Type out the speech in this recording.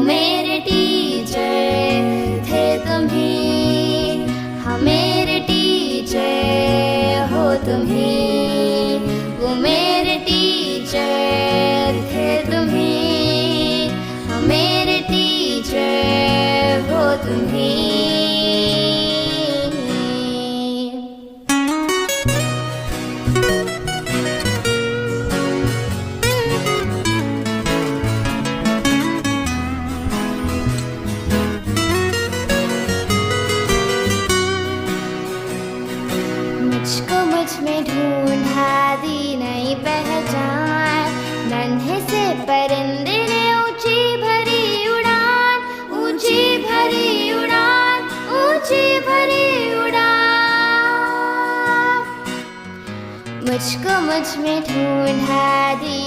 मेरे टीचर थे तुम ही, हाँ मेरे टीचर हो तुम ही। वो मेरे टीचर थे तुम ही, हाँ मेरे टीचर हो तुम ही। मुझको मुझ में ढूंढा दी नई पहचान, नन्हे से परिंदे ने ऊंची भरी उड़ान, ऊंची भरी उड़ान, ऊंची भरी उड़ान। मुझको मुझ में ढूंढा दी